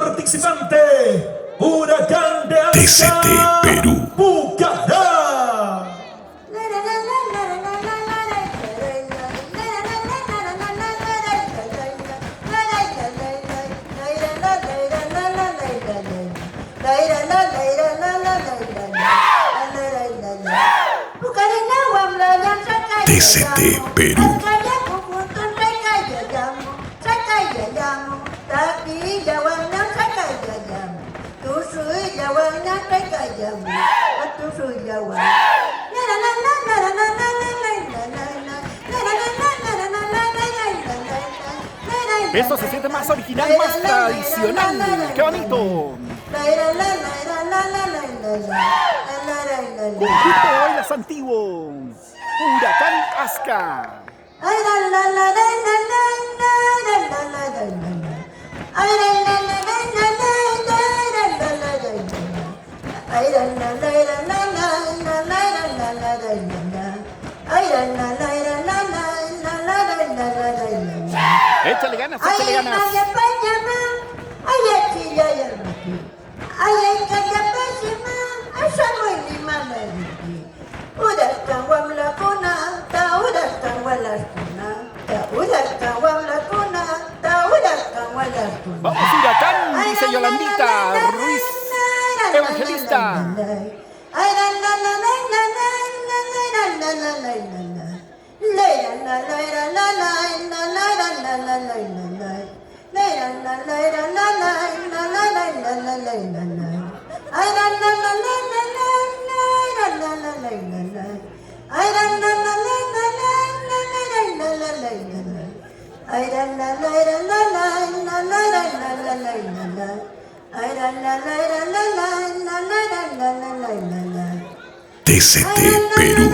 participante, Huracán de TCT Azca, Perú. Pucará. TCT Perú. Eso se siente más original, más tradicional. ¡Qué bonito! Conjunto de bailes antiguos. Huracán Azca. Échale ganas, échale ganas. Vamos, Huracán, dice Yolandita Ruiz Evangelista. TCT Perú.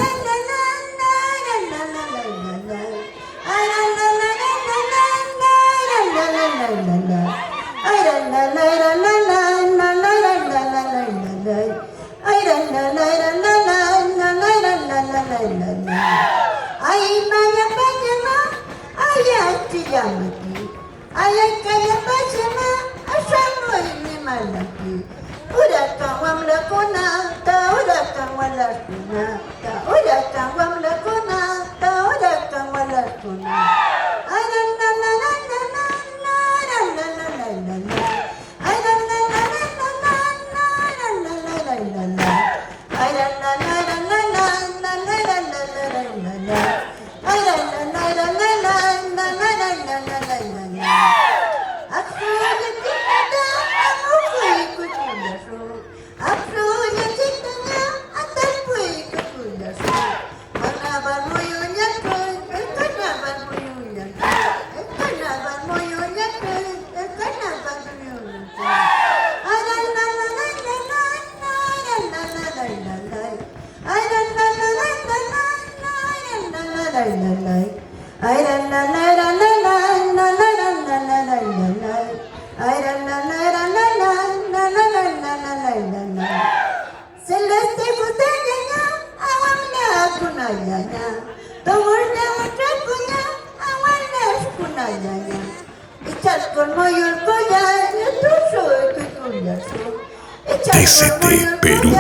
TCT Perú.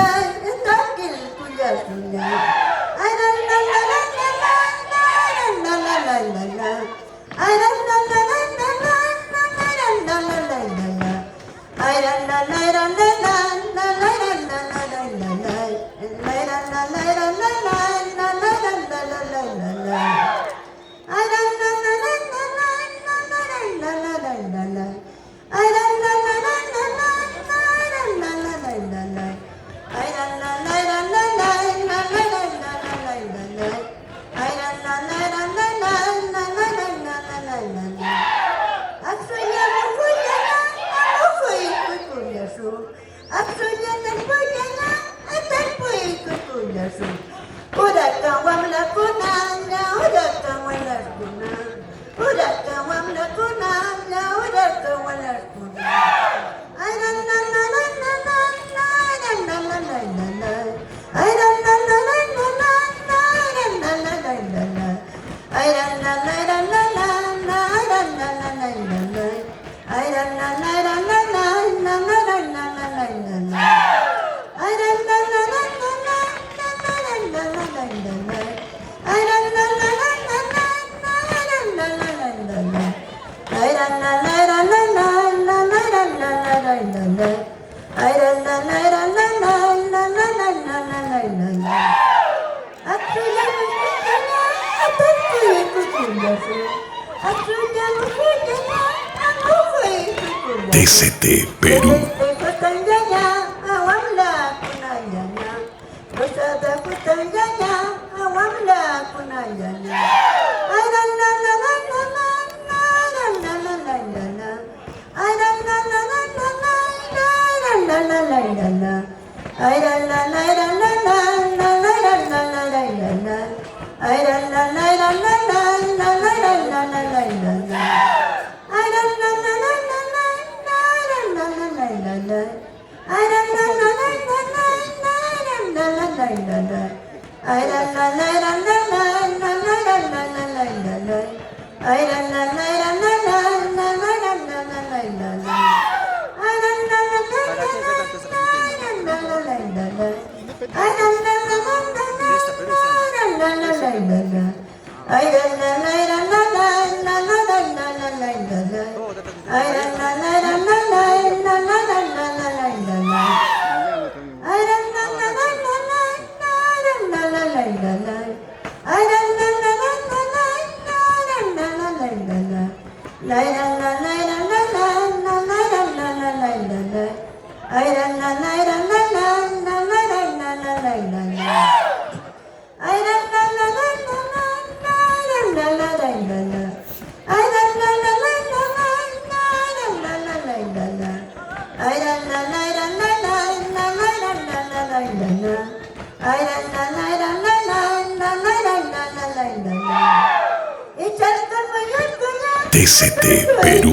TCT Perú. TCT Perú.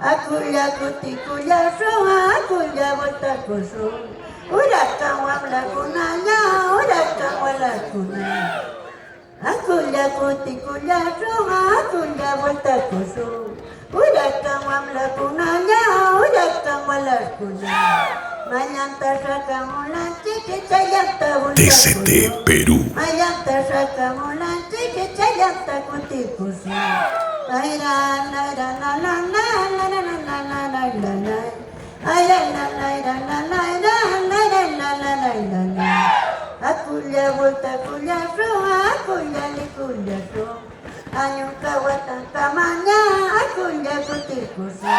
Akuya kutikuya soa, akuya botakoso. Huracán wabla kunanya, huracán wala kunanya. Akuya kutikuya soa, akuya botakoso. Huracán wabla kunanya, huracán wala kunanya. Mayanta sakamula chique chayanta TCT Perú. Mayanta sakamula chique chayanta kutikuso. Akuya vuelta kuya soa, akuya likuya so. Anyuka watan kamanya, akuya kutikuso.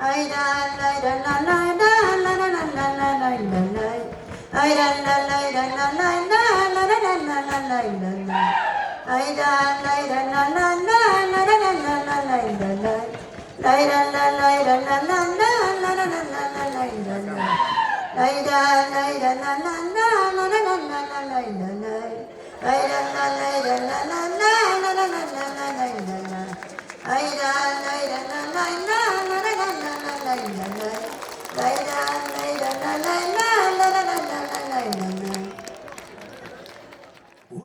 Ay la la la la la la la la la la la la la la. Ay la la la la la la la la la la la la la la la. Ay la la la la la la la la la la la la la la. Ay la la la la la la la la la la la la la la la. Ay la la la la la la la la la la la la la la. Ay la la la la la la la la la la la la la la. Ay la la la la la la la la la la la la la. Ay la la la la la la la la la la la.